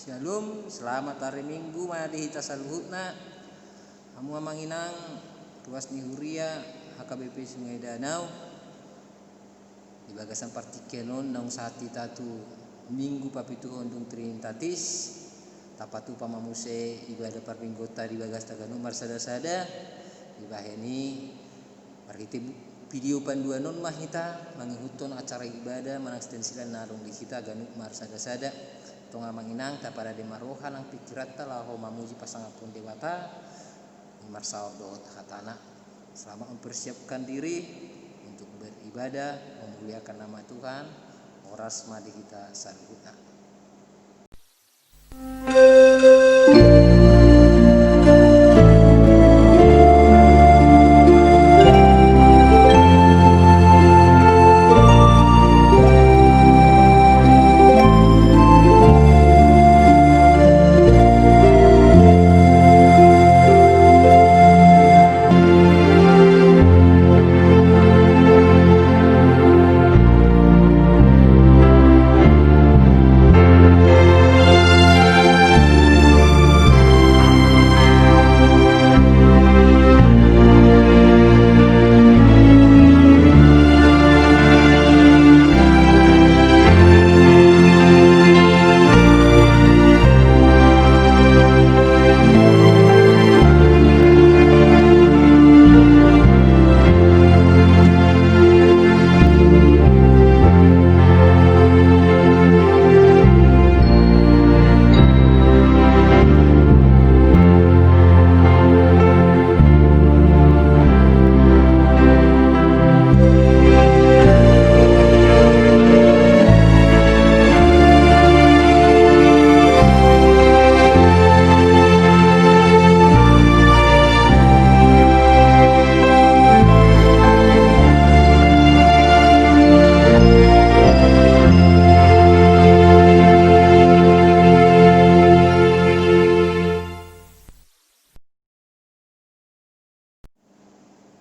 Shalom, selamat hari Minggu madi hita saluhutna. Amu manginang ruas ni Huria HKBP Sungai Danau. Di bagasan partikenon nang sati tatu minggu papitu ondung trinitatis. Tapatu pamamuse ibadah parminggota di bagas Taganum marsada-sada. Di baheni parhiti video panduan non mahita mangihuton acara ibadah manang stensilan narung di kita ganuk marsada-sada. Tonga manginang ta pada demarohan ang pikirata laho mamuji pasangapun dewata marsal doa hatana selama mempersiapkan diri untuk beribadah memuliakan nama Tuhan oras madi kita saluhutna.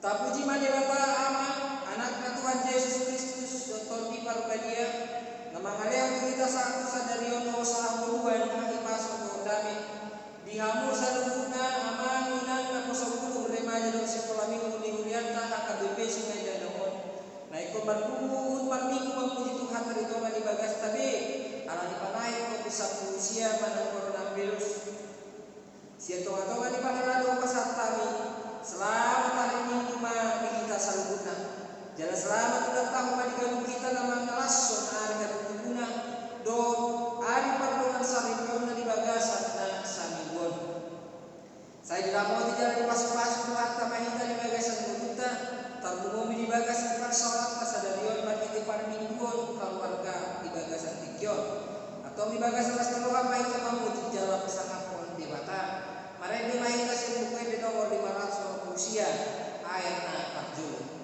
Tapuji made Bapa Ama, anaknya Tuhan Yesus Kristus, Dr. Pipa Rukadia, nama kalian kita satu sadarion usaha buruan kaki pasok dami, dihamu saluhutna aman inan na posapuluh remaja dari sekolah minggu di Hurianta HKBP Sungai Danau. Naikon berkumpul minggu memuji Tuhan dari Tuhan di bagas tabe, ala dipanai kau bisa usia pada coronavirus. Sia tonga-tonga di panarado pasat kami. Selamat hari Minggu madi kita saluhutna. Jalan selamat udah tahu madi kanu kita nama ngalason ari katutuna do ari pardongan saripona di bagasan na saminggon. Saya dilamo di jalan pas-pas harta mahita di bagasan kita tarbumomi di bagasan parsalat kasadarion madi parminggon keluarga di bagasan tikyon atau di bagasan laskaluhan mahita mamuji jalan pesangapon di bata. Mari di mahita sibukai di nomor 500 usia airna parjul.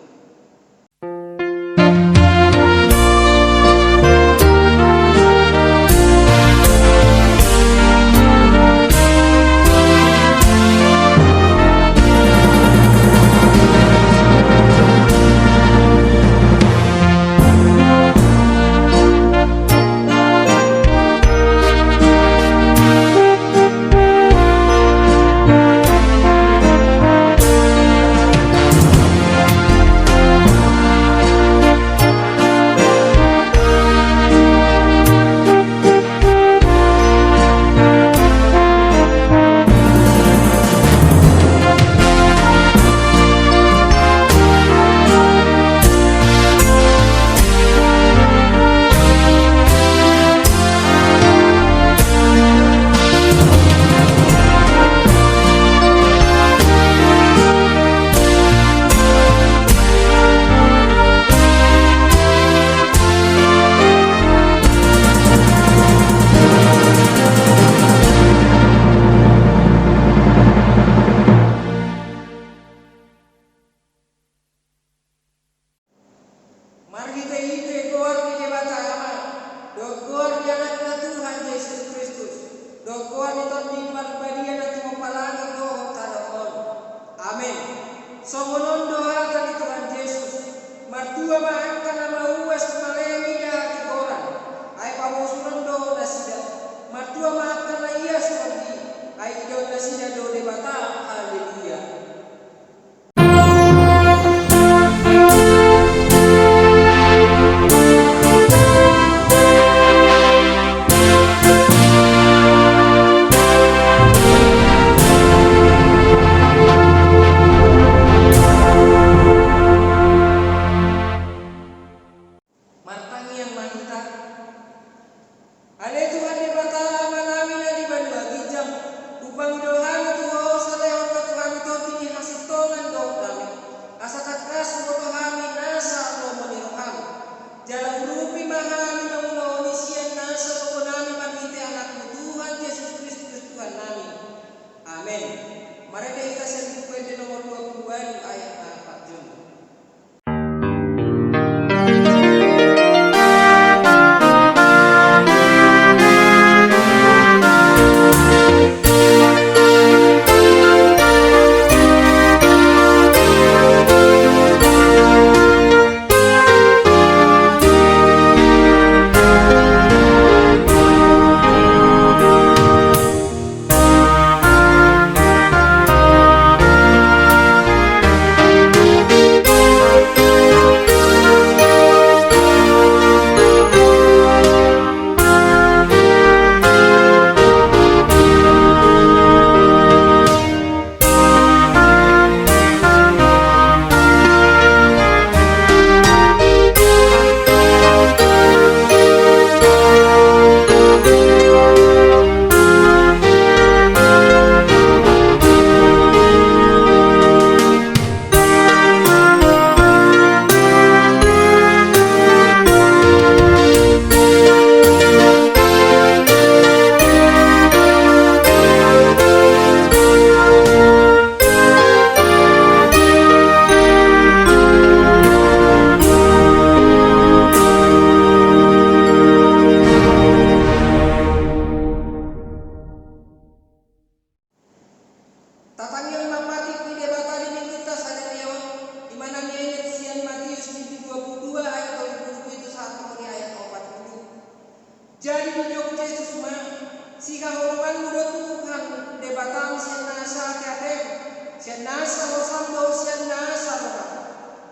Sian nasa o sambo sian nasa roka.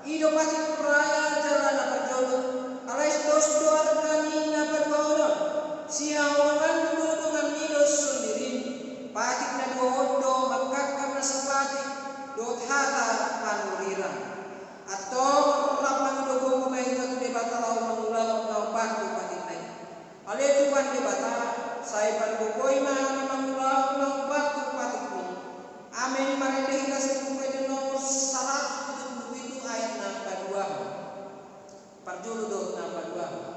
Ido pati peraya jalan perjodoh. Alais dos doar kami na perbono. Siang orang dulu dengan ido sendiri. Patik na dua ondo makakam na sepatik. Dot hata panuriran. Atau rapang dogo kumay ito di batalaw mangulang na batu patik na. Ale tuan di bata. Saya pandukoy na mangulang na batu patik na. Amin marendehi kasih kumay nomor 177 ayat 62. Parjulu dot 62.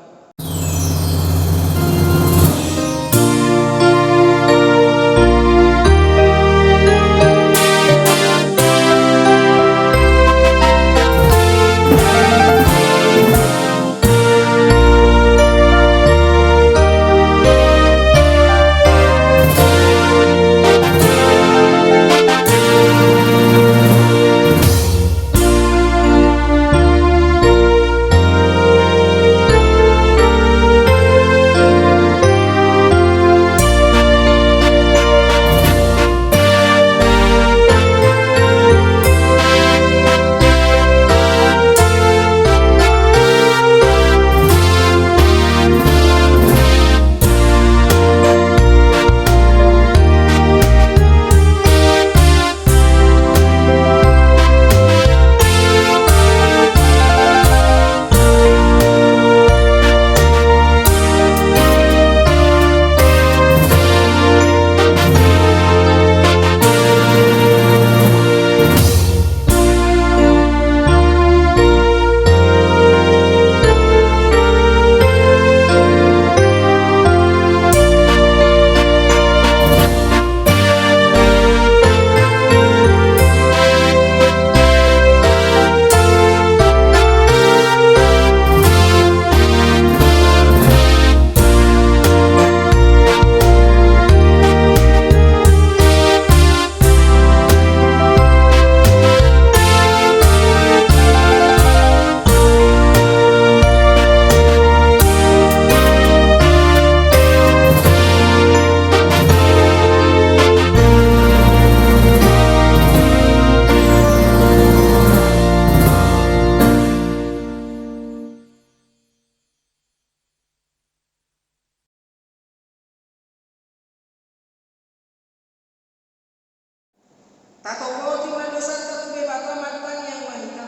Tatokoti manusan tatube bata matang yang mahita.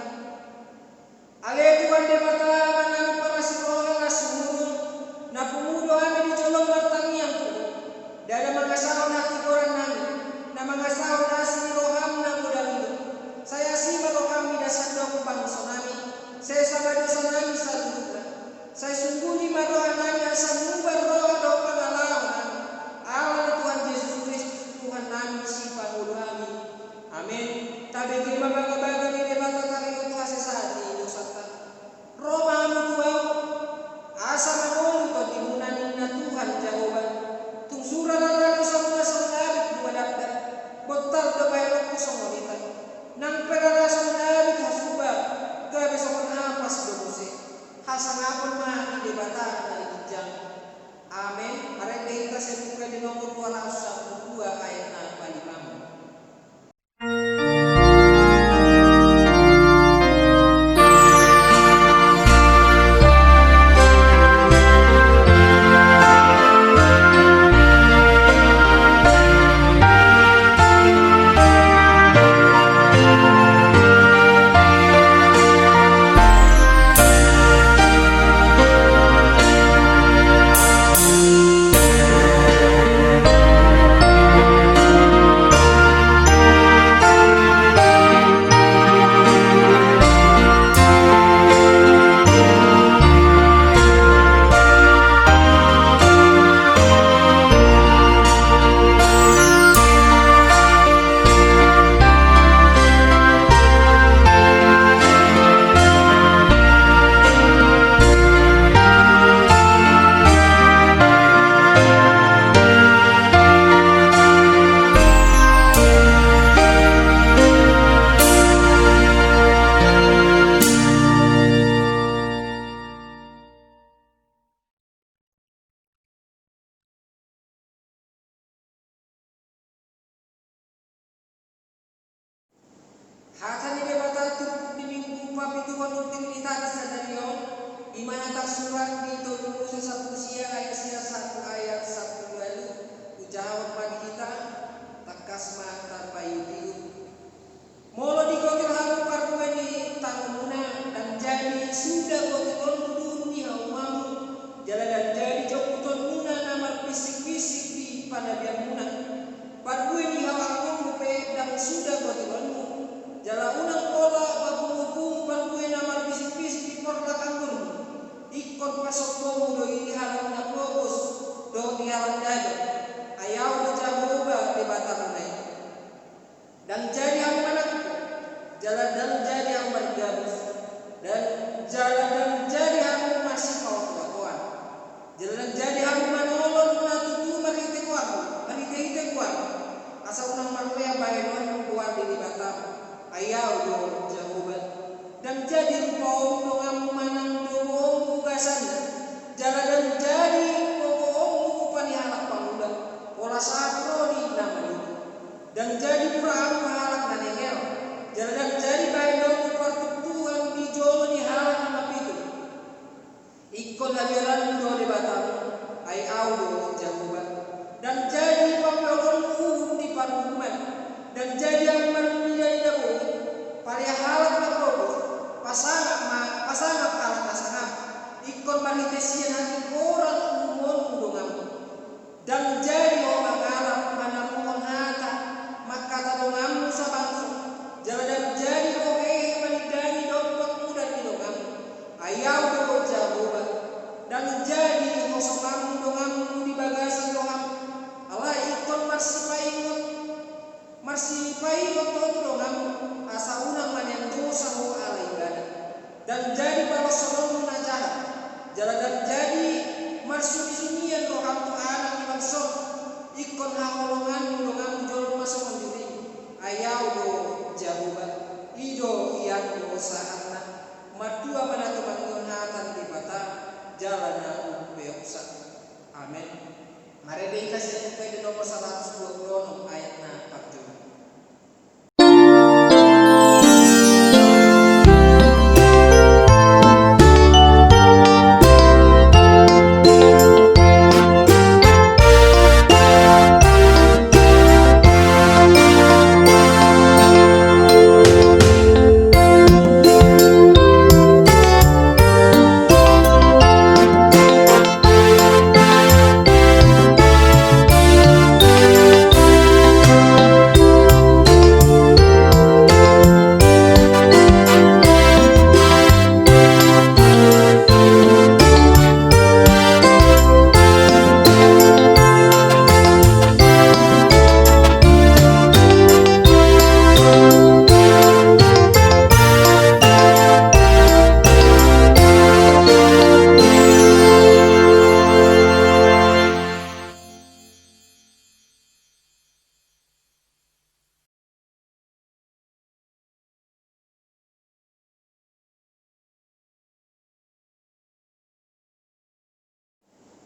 Ale tuan de bata manami para sikola ngasumuru. Na pumudo ami di colong matang yang tu. Dada mangasaw na tikoran nami. Na mangasaw na roham na mudang itu. Saya si roham di dasar dok bangsa nami. Saya sama dosa nami saludukna. Saya sungguh di marohan nami asal mumbar roh dok pangalawan nami. Allah Tuhan Yesus Kristus Tuhan nami si pangulo kami. Amin. Tabi terima baga-baga ni debata kami untuk hasesati dosata. Roma Hatan ide batatu di minggu papituan ultim itati sadarion imana tersurat di Tolong satu sia ayat sia 1 ayat 1 lalu ujawab bagi kita takas mata payutiu molo di kotil hamu parkueni tanumuna dan jadi sudah kotil dunia umamu jalan dan jadi jokuton muna namar fisik-fisik di pada muna parkueni hawamu mupe dan sudah kotilonmu jala unang pola babu-babu parkue namar fisik-fisik di porla kanggurmu ikon pasok komu do ini halang na fokus do di halang dado ayaw do jagoba di batarunay dan jadi ang manakku jalan dan jadi ang bergabus dan jalan dan jadi ang masih kau kelakuan jalan dan jadi ang manolon natutu makite kuat asa unang marwea bahenon kuat di batam ayaw do jagoba dan jadi rupaom do ngamu manang do ugasan jalan dan jadi pokok panihalak panguda pola sapro di namanya dan jadi puraan mahalak dan engel jalan dan jadi bahendon pertutuan di jolo ni halak nama pitu ikon habiran do di batam ay audo jagoba dan jadi pamperon di parkuman dan jadi yang menjadi dabo paling halak na probos pasangat alat pasangat ikon manitesian hati orang umon undungan dan jadi orang Arab mana mohon hata maka tadongamu sa bangsa jalan dan jadi manidani dompet muda di dongamu ayaw do jagoba dan jadi kosokamu dongamu di bagasi dongamu Allah ikon marsipaingot todo dongamu asa unang manang dosa ho ala ibadah dan jadi balas solong najahat jalan dan jadi marsudinian roham tu anak ibang sok ikon hakolongan mulungan jol masuk mandiri ayaw do jagoba ido iyan do saatna madua manatu bangun hatan di bata jalan na upeyoksa amin mari dikasih di nomor 126 ayat na 4.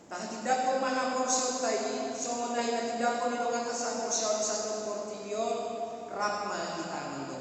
Tah tidak ko mana porsyon tayo, so mo na tidak ko nilo kata sa porsyon sa portilyon, rapma kita nilo.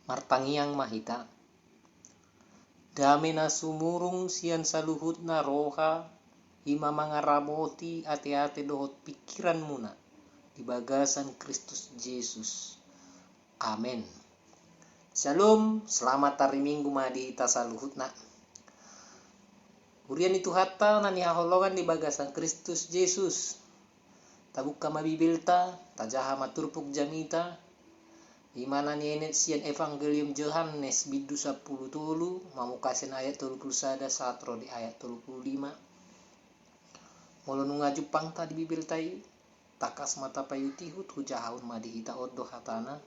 martangiang mahita. Dame na sumurung sian saluhut na roha, ima mangaraboti ate-ate dohot pikiran muna di bagasan Kristus Yesus. Amin. Shalom, selamat hari Minggu madi ita saluhut na. Urian itu hatta nani haholongan di bagasan Kristus Yesus. Tabukka mabibilta, tajaha maturpuk jamita. Imana nienet sian Evangelium Yohanes bidu 10 tulu, mamukasin ayat 31 satro di ayat 35. Molo nunga jupang ta di bibiltai, takas mata payutihut hujahaun madihita oddo hatana.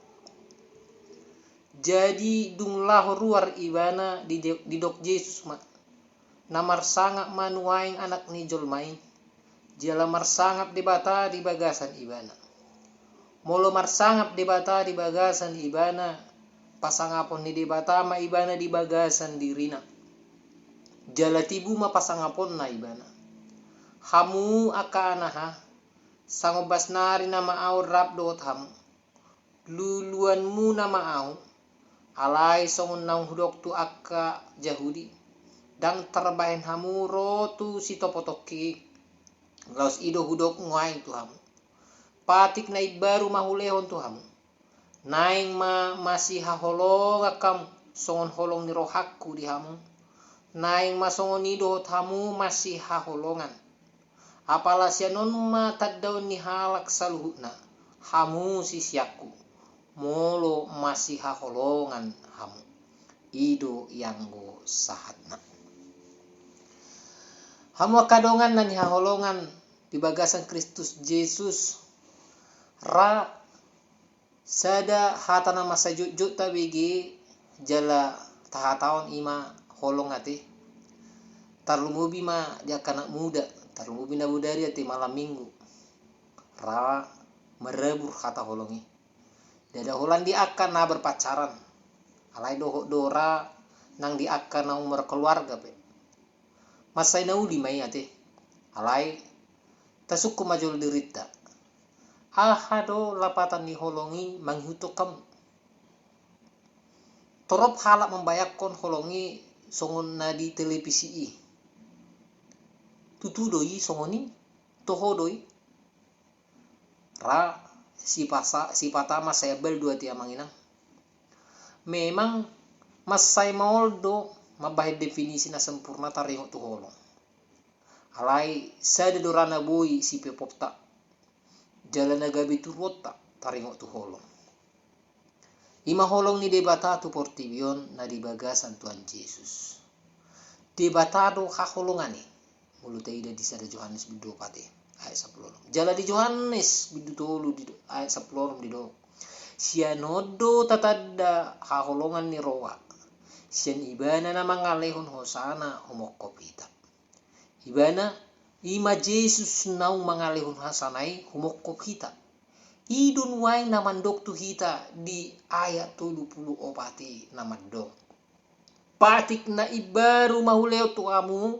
Jadi dung laho ruar ibana di dok Yesus ma. Namar sangap manuaing anak ni jolmai. Jala marsangap debata di bagasan ibana. Molo marsangap debata di bagasan ibana, pasangapon ni debata ma ibana di bagasan dirina. Jala tibu ma pasangapon na ibana. Hamu akanaha, sangobas nari na maaw rap doot hamu. Luluan mu na maaw, alay songon naung hudok tu akka Yahudi. Dang terbahin hamu rotu si topotoki, laos ido hudok nguaing tu hamu. Patik na ibaru mahulehon tu hamu. Naing masih haholong akam songon holong ni rohakku di hamu. Naing masongon ido hamu masih haholongan. Apala sianon ma taddaun ni halak saluhutna. Hamu si siaku. Molo masih haholongan hamu. Ido yang go sahatna. Hamu akadongan na ni haholongan di bagasan Kristus Yesus. Ra sada hatana masa jujut ta begi jala tahataon ima holong ate tarlumubi ma dia kanak muda tarlumubi na budari ate malam minggu ra merebur hata holongi dada holan di akan na berpacaran alai dohok dora nang di akan na umur keluarga pe masai na uli mai ate alai tasukku majol dirita ahado lapatan ni holongi manghuto kam. Torop halak membayakon holongi songon na di televisi i. Tutu doi songoni toho doi. Ra si patama saya bel dua tia manginang. Memang masai maoldo mabahid definisi na sempurna taringo tu holong. Alai sada dorana boi si pepopta. Jalan nagabi turwota taringo tu holong. Ima holong ni debata tu portibion na di bagasan Tuhan Yesus. Debatado haholongani. Mulut ida di sada Yohanes bidu pate ayat 10. Jala di Yohanes bidu tolu di ayat 10 di do. Sianodo tatadda haholongan ni roa. Sian ibana na mangalehon hosana homokopita. Ibana ima Yesus nau mangalehun hasanai humokko kita. Idun waing namandok tu kita di ayat 70 opati namandok. Patik na ibaru mahuleo tu kamu.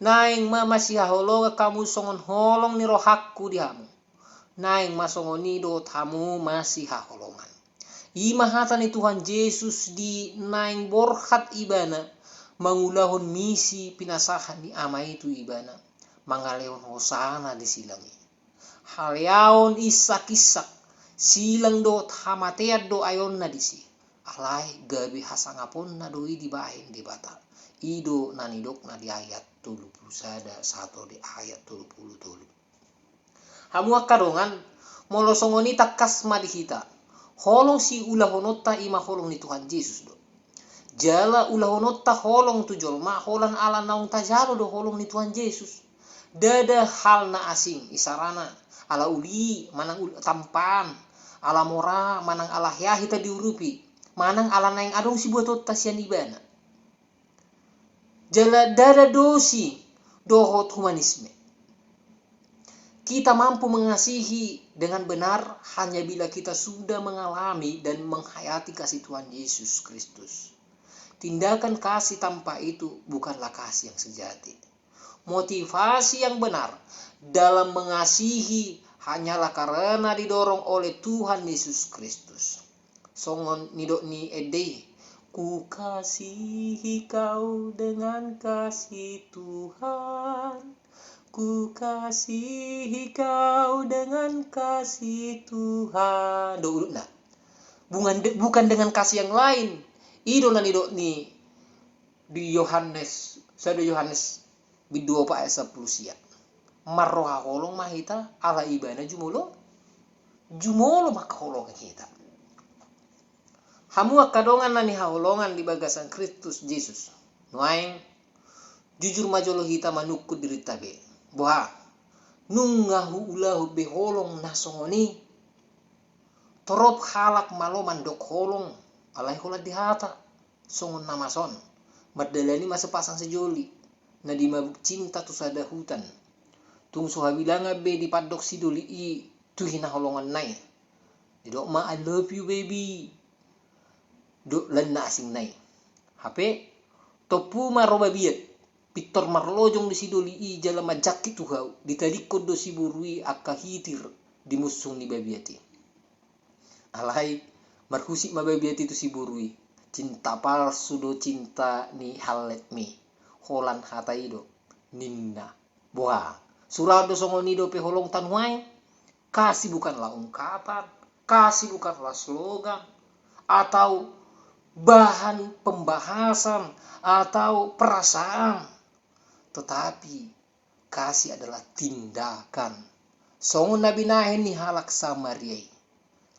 Naing masih haholonga kamu songon holong ni rohakku di hamu. Naing masongon nido tamu masih haholongan. Ima hatan ni Tuhan Yesus di naing borhat ibana. Mangulahon misi pinasahan ni ama itu ibana. Mangalehon hosana di silangi. Haliaon isak-isak. Silang do hamateat do ayon na disi. Alay gabi hasangapon na doi dibahin di bata. Ido nanidok na di ayat 31 satu di ayat 30. Hamu akadongan molo songoni takas madihita. Holong si ulahonota ima holong ni Tuhan Yesus do. Jala ulahonota holong tu jolma holan ala naung tajalo do holong ni Tuhan Yesus. Dada hal na asing isarana ala uli manang tampan ala mora manang ala yahita diurupi manang ala naing adong si buat tasian ibana jala dada dosi dohot humanisme. Kita mampu mengasihi dengan benar hanya bila kita sudah mengalami dan menghayati kasih Tuhan Yesus Kristus. Tindakan kasih tanpa itu bukanlah kasih yang sejati. Motivasi yang benar dalam mengasihi hanyalah karena didorong oleh Tuhan Yesus Kristus. songon nidok ni edei, ku kasihi kau dengan kasih Tuhan, ku kasihi kau dengan kasih Tuhan. Do nah, bukan dengan kasih yang lain. Ido na nidok ni di Yohanes, sado Yohanes bidu pa ayat 10 sia. Marroha kolong mahita ala ibana jumolo maka holong kita. Hamu kadongan nani haolongan di bagasan Kristus Yesus. Nuaing jujur majolo hita manukku dirita be. Boha nungahu ulahu beholong nasongoni. Torop halak maloman dok holong alai hola dihata. Songon namason. Mardalani masa pasang sejoli. Nadi mabuk cinta tu sada hutan. Tung sohabilanga be di padok sidoli i tuhina holongan nai. Didok ma I love you baby. Dok lena asing nai. HP topu maroba biat. Pitor marlojong di sidoli i jala majaki tuhau. Ditadikod do si burui akka hitir di musung ni babiati. Alai marhusik mababiati tu si burui. Cinta palsu do cinta ni halet mi. Holan hata ido. Ninna. Boha. Surah do songoni do pe holong tanwai. Kasih bukanlah ungkapan. Kasih bukanlah slogan. Atau bahan pembahasan atau perasaan, tetapi kasih adalah tindakan. Songon Nabi nahen ni halak Samariai.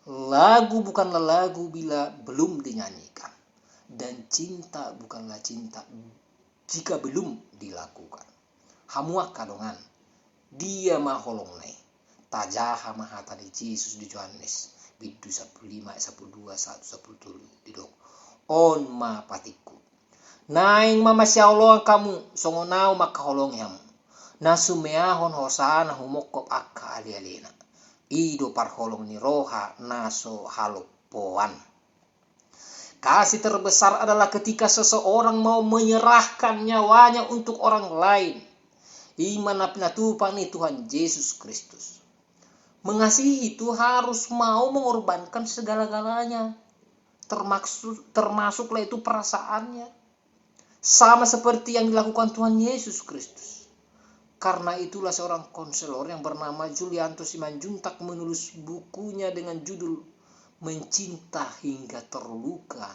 Lagu bukanlah lagu bila belum dinyanyikan, dan cinta bukanlah cinta jika belum dilakukan. Hamuak kadongan dia maholong nai tajaha mahata di Yesus di Yohanes bidu 15 12 1 didok on ma patiku naing mama siaoloang kamu songonau makaholong yam nasumeahon hosana humokop akka alialena ido parholong ni roha naso halopoan. Kasih terbesar adalah ketika seseorang mau menyerahkan nyawanya untuk orang lain. Iman apnatupan ni Tuhan Yesus Kristus. Mengasihi itu harus mau mengorbankan segala-galanya. Termasuklah itu perasaannya. Sama seperti yang dilakukan Tuhan Yesus Kristus. Karena itulah seorang konselor yang bernama Julianto Simanjuntak menulis bukunya dengan judul Mencinta Hingga Terluka.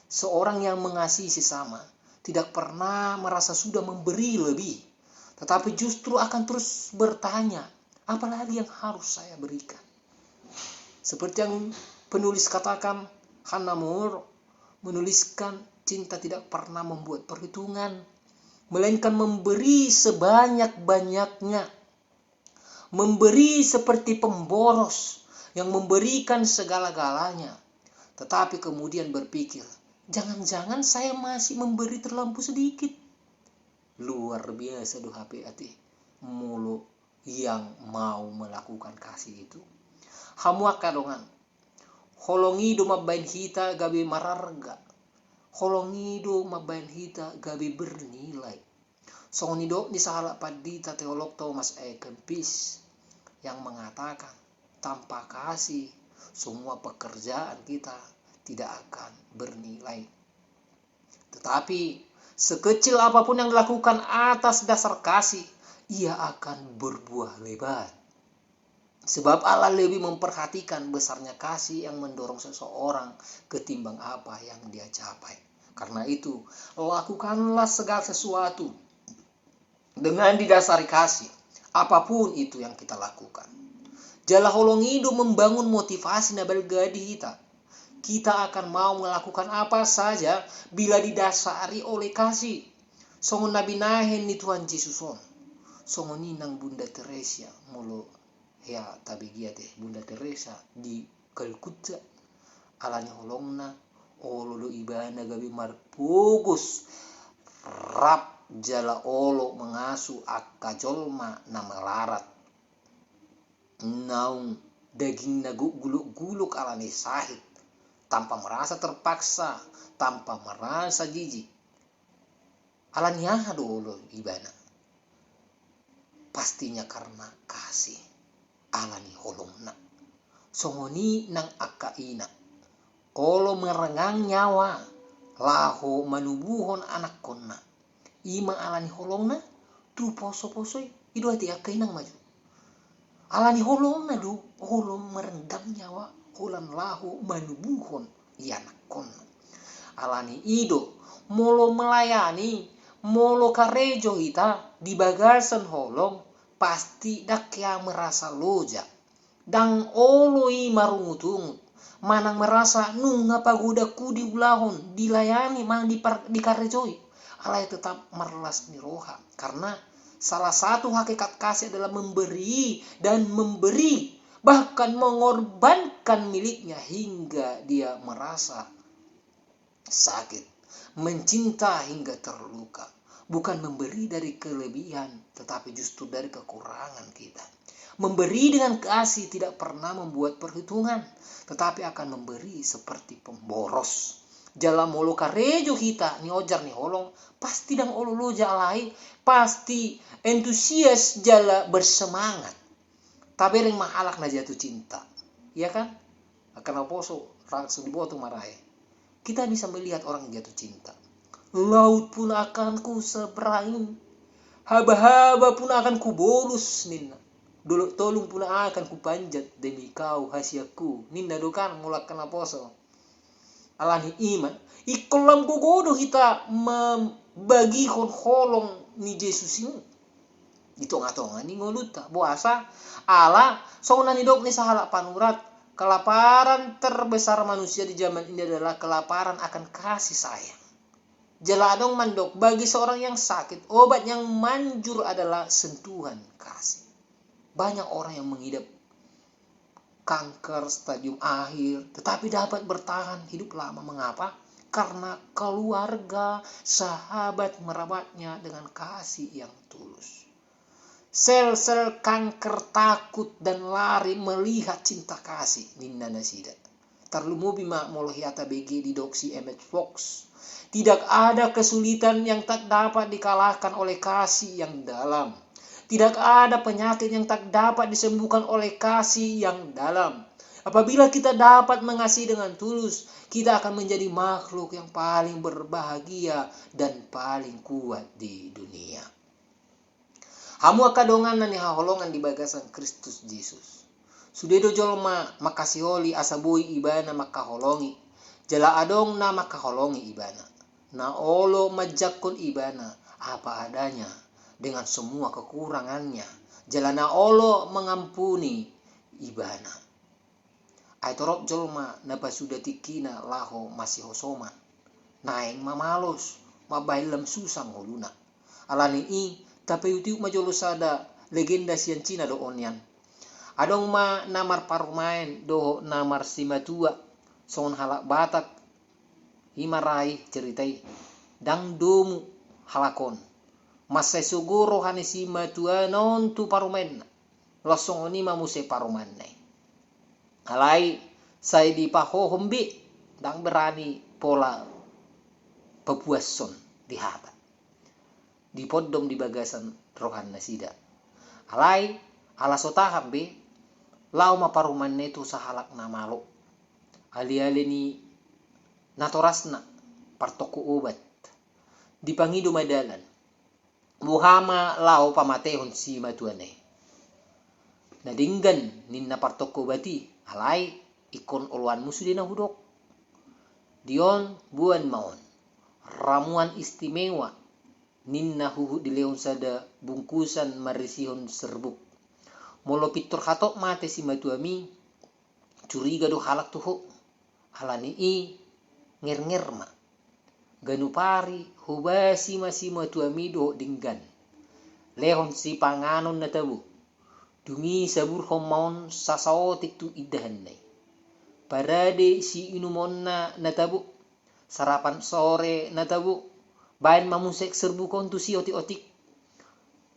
Seorang yang mengasihi sesama tidak pernah merasa sudah memberi lebih, tetapi justru akan terus bertanya, apalagi yang harus saya berikan? Seperti yang penulis katakan, Hannah More menuliskan cinta tidak pernah membuat perhitungan, melainkan memberi sebanyak-banyaknya. Memberi seperti pemboros yang memberikan segala-galanya. Tetapi kemudian berpikir, jangan-jangan saya masih memberi terlampau sedikit. Luar biasa do HP ati mulu yang mau melakukan kasih itu. Hamuak kadongan. Holongido mabain hita gabi mararga. Holongido mabain hita gabi bernilai. Songonido ni sahala padita teolog Thomas A. Kempis yang mengatakan tanpa kasih semua pekerjaan kita tidak akan bernilai. Tetapi sekecil apapun yang dilakukan atas dasar kasih, ia akan berbuah lebat. Sebab Allah lebih memperhatikan besarnya kasih yang mendorong seseorang ketimbang apa yang dia capai. Karena itu, lakukanlah segala sesuatu dengan didasari kasih, apapun itu yang kita lakukan. Jala holongido membangun motivasi nabal gadi kita. Kita akan mau melakukan apa saja bila didasari oleh kasih. Songon Nabi nahen ni Tuhan Yesuson. Songon ninang Bunda Teresa mulo ya tabigia teh Bunda Teresa di Calcutta. Alani holongna olo do ibana gabi marpugos rap jala olo mengasuh akka jolma nama larat. Naung daging nagu guluk-guluk alani sahid tanpa merasa terpaksa, tanpa merasa jijik. Alani dulu ibana. Pastinya karena kasih. Alani holongna. Songoni nang akaina. olo merengang nyawa laho manubuhon anak konna ima alani holongna tu poso-posoi idu hati akainang maju alani holongna du holong merenggam nyawa holan lahu manubuhon anak konna alani ido molo melayani molo karejo ita di bagasan holong pasti dakya merasa loja dang oloi marungutung manang merasa nunga pagoda ku di ulahon dilayani mang di karejoi alai tetap merlas niroha karena salah satu hakikat kasih adalah memberi dan memberi bahkan mengorbankan miliknya hingga dia merasa sakit mencinta hingga terluka bukan memberi dari kelebihan tetapi justru dari kekurangan kita. Memberi dengan kasih tidak pernah membuat perhitungan, tetapi akan memberi seperti pemboros. Jala molo karejo kita ni ojar ni holong, pasti dang olo loja alai, pasti entusias jala bersemangat. Tabereng mahalak na jatuh cinta. Iya kan? Akan oposo langsung dibotong marahe. Kita bisa melihat orang jatuh cinta. Laut pun akan ku seberangin. Haba-haba pun akan ku bolus ninna. Dulu tolong pula akan kupanjat demi kau hasiaku ninda dokan mulak kena poso alani iman ikolam gogodo kita membagi holong ni Yesus ini itonga-tonga ni ngoluta boasa ala sauna ni dok ni sahala panurat kelaparan terbesar manusia di zaman ini adalah kelaparan akan kasih sayang. Jeladong mandok bagi seorang yang sakit obat yang manjur adalah sentuhan kasih. Banyak orang yang mengidap kanker stadium akhir, tetapi dapat bertahan hidup lama. Mengapa? Karena keluarga, sahabat merawatnya dengan kasih yang tulus. Sel-sel kanker takut dan lari melihat cinta kasih. Ninna nasida. Terlumubi mak molohiata BG di doksi Emmett Fox. Tidak ada kesulitan yang tak dapat dikalahkan oleh kasih yang dalam. Tidak ada penyakit yang tak dapat disembuhkan oleh kasih yang dalam. Apabila kita dapat mengasihi dengan tulus, kita akan menjadi makhluk yang paling berbahagia dan paling kuat di dunia. Hamu akadongan nani haholongan di bagasan Kristus Yesus. Sudedo jolma makasiholi asabui ibana makaholongi. Jala adong na makaholongi ibana. Na olo majakon ibana apa adanya. Dengan semua kekurangannya. Jalana olo mengampuni ibana. Aitorop jolma napa sudah tikina laho masih hosoman. Naeng mamalos. Mabailem susang holuna. Alani i tapi utiu majolo sada legenda sian Cina do onyan. Adong ma namar parumain do namar simatua. Songon halak batak. Himarai ceritai. Dang domu halakon. Masai suguro hanisi matua non tu parumen losong ni mamuse paruman nai alai sai di paho hombi dang berani pola pepuason di haba di podom di bagasan rohan nasida alai ala sota hambe lau ma paruman netu sahalak namalo ali-ali ni natorasna partoko obat dipangido madalan Muhama lau pamatehon si matuane. Nadinggan ninna partoko bati alai ikon oluan musudina hudok. Dion buan maon. Ramuan istimewa ninna huhu di leon sada bungkusan marisihon serbuk. Molo pitur hatok mate si matuami curiga do halak tuho. Alani i nger-ngerma. Ganupari hubasi masima tuamido dinggan. Lehon si panganon na tabu. Dungi sabur homaon sasaotik tu idahan nai. Parade si inumon na tabu. Sarapan sore na tabu. Bayan mamusek serbukon tu si otik-otik.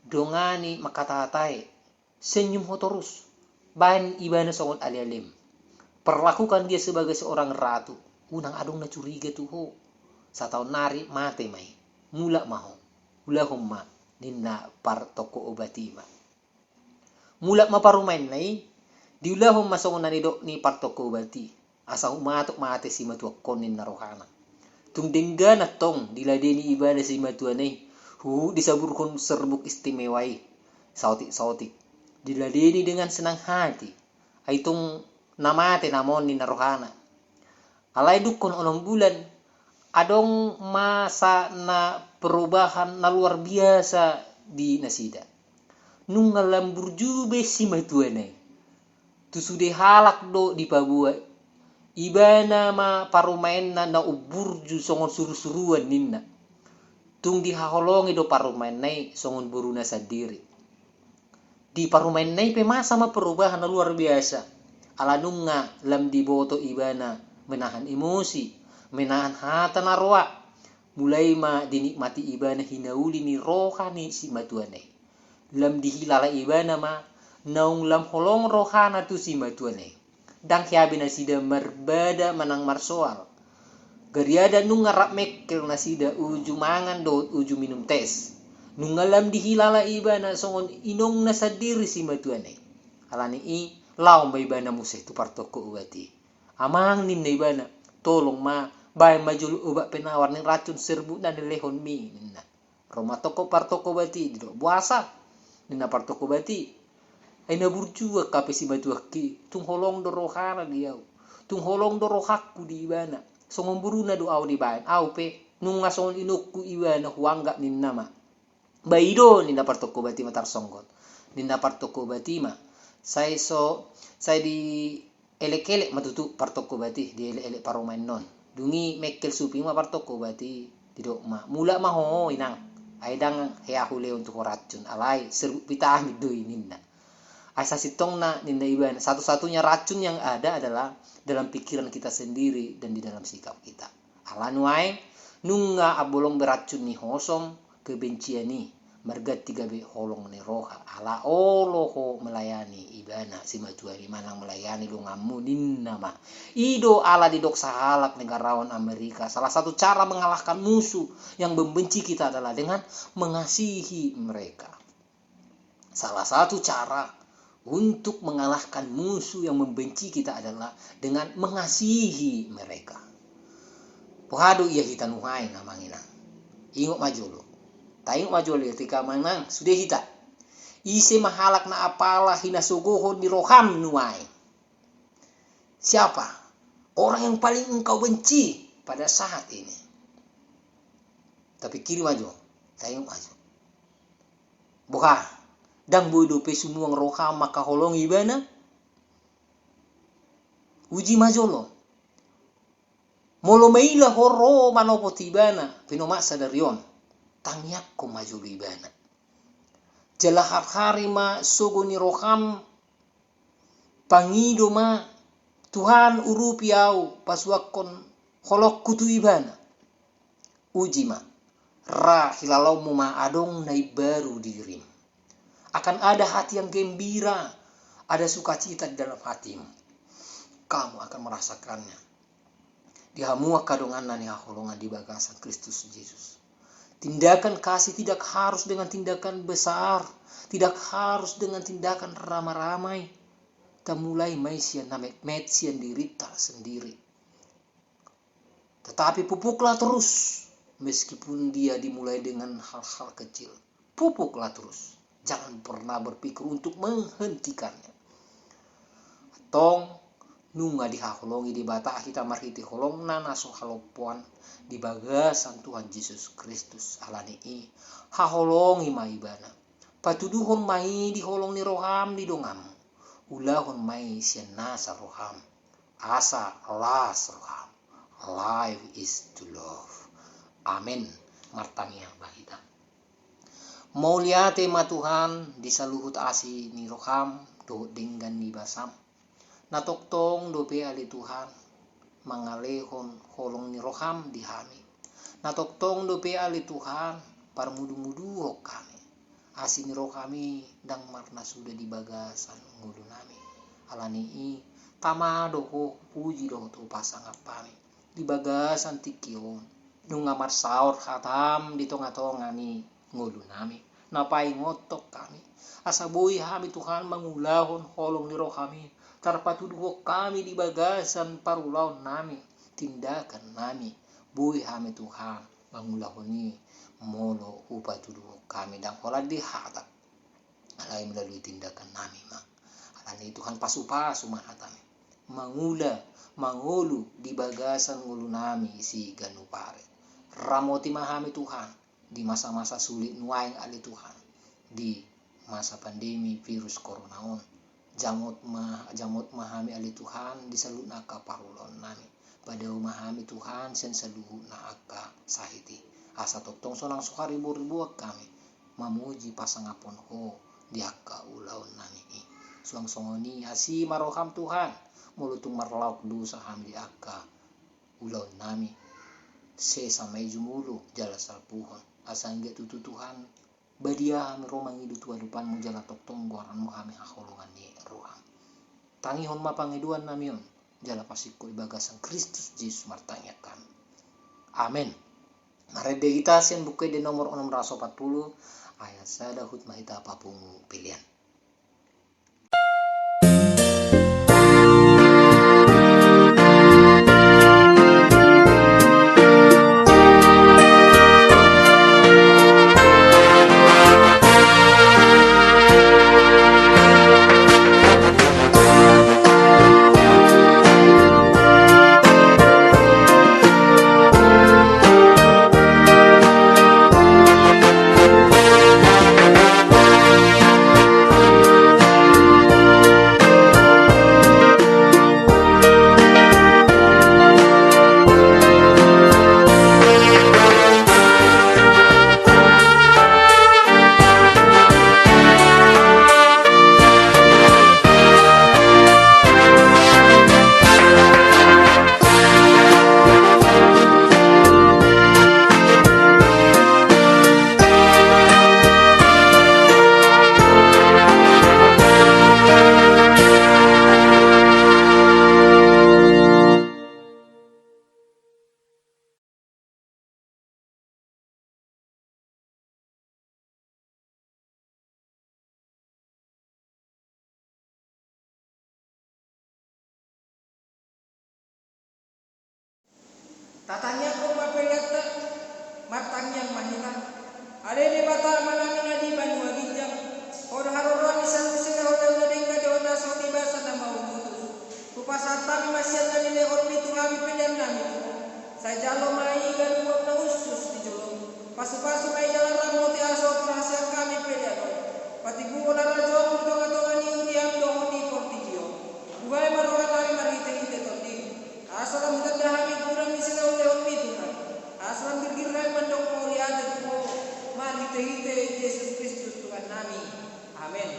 Dongani makatatay. Senyum hotorus. Bayan ibana songon ali-alim. Perlakukan dia sebagai seorang ratu. Unang adong na curiga tuho. Satau nari mate mai mula maho hula homma ninna par toko obatima mula maparumain nai diulah homma songon nani dok ni par toko obati asa umatok mate si matua konin na rohana. Tung denggan atong diladeni ibadah si matua nei. Disaburkan serbuk istimewai. Sautik. Diladeni dengan senang hati. Aitung namate namon ni na rohana. Alay dukon olong bulan. Adong masa na perubahan na luar biasa di nasida. Nung ngalambur jube si matua nei. Tu sude halak do di Papua. Ibana ma parumain na uburju songon suru-suruan ninna. Tung dihaholongi do parumain nai songon buruna sendiri. Di parumain nai pe masa ma perubahan na luar biasa. Ala nunga lam diboto ibana menahan emosi, menahan hata na roa. Mulai ma dinikmati ibana hinauli ni rohani si matuanai. Lam dihilala ibana ma naung lam holong rohana tu si matuanai. Dang hiabi na sida marbada manang marsoal. Gariada nung ngarap mekel na sida uju mangan do uju minum tes. Nung ngalam dihilala ibana songon inong na sadiri si matuanai. Alani i laom ba ibana museh tu partoko uati. Amang nin na ibana tolong ma bay majul ubak penawar ning racun serbu na nilehon mi ninna. Roma toko partoko bati dido buasa nina partoko bati. Ay naburjua kape si matuaki tung holong do rohana diau. Tung holong do rohakku di ibana. Songon buruna do au di bayan. Au pe nung ngasongon inokku ibana huangga ninna ma. Baido ninna partoko bati matar songgot. Ninna partoko bati ma. Saya di elek-elek matutu partoko bati di elek-elek parumain non. Dungi mekel suping ma partoko bati didok ma. Mula ma ho inang. Aidang heahule untuk racun. Alai serbuk pitah midoi ninna. Asa sitong na ninna ibana. Satu-satunya racun yang ada adalah dalam pikiran kita sendiri dan di dalam sikap kita. Alanuai nunga abolong beracun ni hosom kebencian ni margat tiga be holong ni roha. Ala oloho melayani ibana si matuari manang melayani lungamu ninna ma. Ido ala didok sahalak negarawan Amerika. Salah satu cara mengalahkan musuh yang membenci kita adalah dengan mengasihi mereka. Salah satu cara untuk mengalahkan musuh yang membenci kita adalah dengan mengasihi mereka. Pohado iya hitan uhai namangina. Ingok majolo. Taingok majolo ketika manang sudah hita. Ise mahalak na apalah hinasugohon ni roham nuai. Siapa? Orang yang paling engkau benci pada saat ini. Tapi kiri maju. Taingok maju. Boha. Dang bodo pe sumuang roha maka holong ibana. Uji majolo. Molo meila horo manopo tibana. Pinomaksa darion. Tangyak ko majolo ibana. Jalahat hari ma sogo ni roham. Pangido ma. Tuhan urupi au paswakon holok kutu ibana. Uji ma. Ra hilalau mu ma adong nai baru dirim. Akan ada hati yang gembira, ada sukacita di dalam hatimu. Kamu akan merasakannya. Dihamua kadongan nani haholongan di bagasan Kristus Yesus. Tindakan kasih tidak harus dengan tindakan besar, tidak harus dengan tindakan ramai-ramai. Temulai maisian namet metsian dirita sendiri. Tetapi pupuklah terus, meskipun dia dimulai dengan hal-hal kecil. Pupuklah terus. Jangan pernah berpikir untuk menghentikannya. Tong nunga dihaholongi di bata kita marhiti holong nana so halopuan di bagasan Tuhan Yesus Kristus alani i haholongi maibana. Patuduhon mai di holong ni roham di dongam. Ulahon mai sian nasa roham. Asa las roham. Life is to love. Amin. Martania bahita. Mau liate ma Tuhan di saluhut asi ni roham do denggan ni basam. Natoktong do pe ali Tuhan mangalehon holong ni roham di hami. Natoktong do pe ali Tuhan parmudu-mudu kami. Asi ni rohami dang marna sudah di bagasan ngudu nami. Alani i tamado ho puji do to pasang apami. Di bagasan tikion. Nung ngamar saur hatam di tonga-tonga ni ngudu nami. Napai ngotok kami. Asa boy kami Tuhan mangulahon holong ni roh kami. Tarpatuduh kami di bagasan parulaon nami, tindakan nami, bui hami Tuhan, mangulahoni, molo upatuduh kami dan kola dihatak. Alai melalui tindakan nami mak. Alani Tuhan pasu-pasu mahatami. Mangulu di bagasan ngulu nami isi ganu pare. Ramoti mahami Tuhan di masa-masa sulit nuaing ali Tuhan. Di masa pandemi virus corona on. Jamot mahami ali Tuhan di salut naka parulon nami. Pada mahami Tuhan sen saluhu naka sahiti. Asa totong sonang suka ribu-ribu kami. Mamuji pasangapon ho diaka ulaon nami i. Suang songoni hasi maroham Tuhan. Mulutung marlauk dosa ham diaka ulaon nami. Se samai jumulu jala salpuhon. Asangge tutu Tuhan. Badia hami romang idu tua depan mu jala toktong goran mu hami hakolongan ni roham. Tangihon mapangiduan namion. Jala pasiko ibagasan Kristus Yesus martanya kami. Amin. Marede kita sen buku di nomor 640 ayat sada hutmah ita apapun pilihan. Tatanya ko mapelata matanyang mahina. Ade di bata manami na di banu agijang. Or haroron isan sila hotel na ding kado na so di basa na maututus. Kupasata mi masyan na nile or bitu kami pindan nami. Sa jalo mai ganu wap na usus di julong. Pasu-pasu mai jalan ramoti aso perasaan kami pindan. Pati buko na rajo mudo-mudo ni uriang dongo di portigio. Buhay marokan kami marhite-hite tondi. Asal mudah dahami kurang di sini oleh Tuhan. Asal bergerak mendong mau lihat itu mari hite Yesus Kristus Tuhan kami. Amin.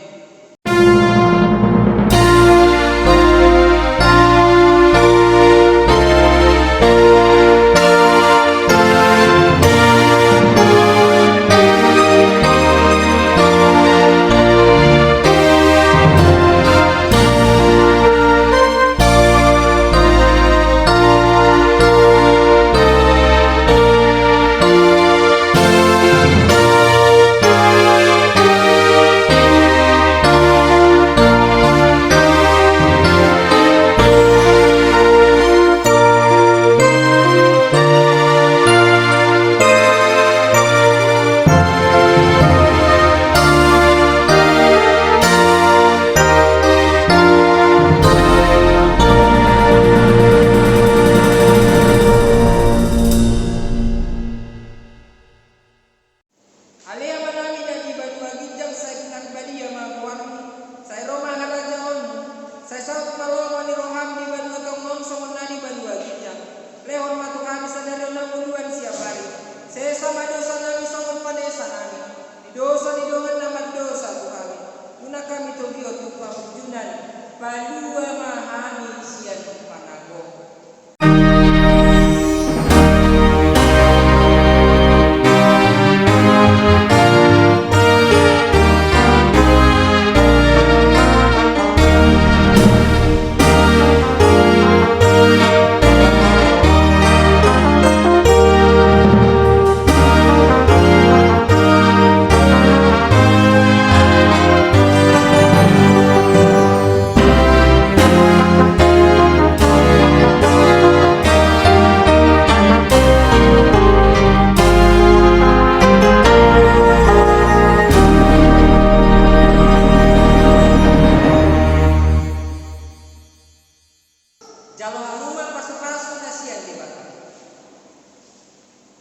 Balua mahami sian panago.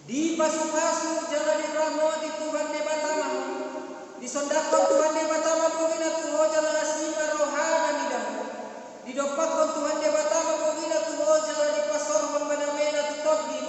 Di pasu-pasu jala di rahmati Tuhan de batama. Di sondakon Tuhan de batama bogina tuho jala asima rohana nida. Di dopakon Tuhan de batama bogina tuho jala di pasor manamena tutop di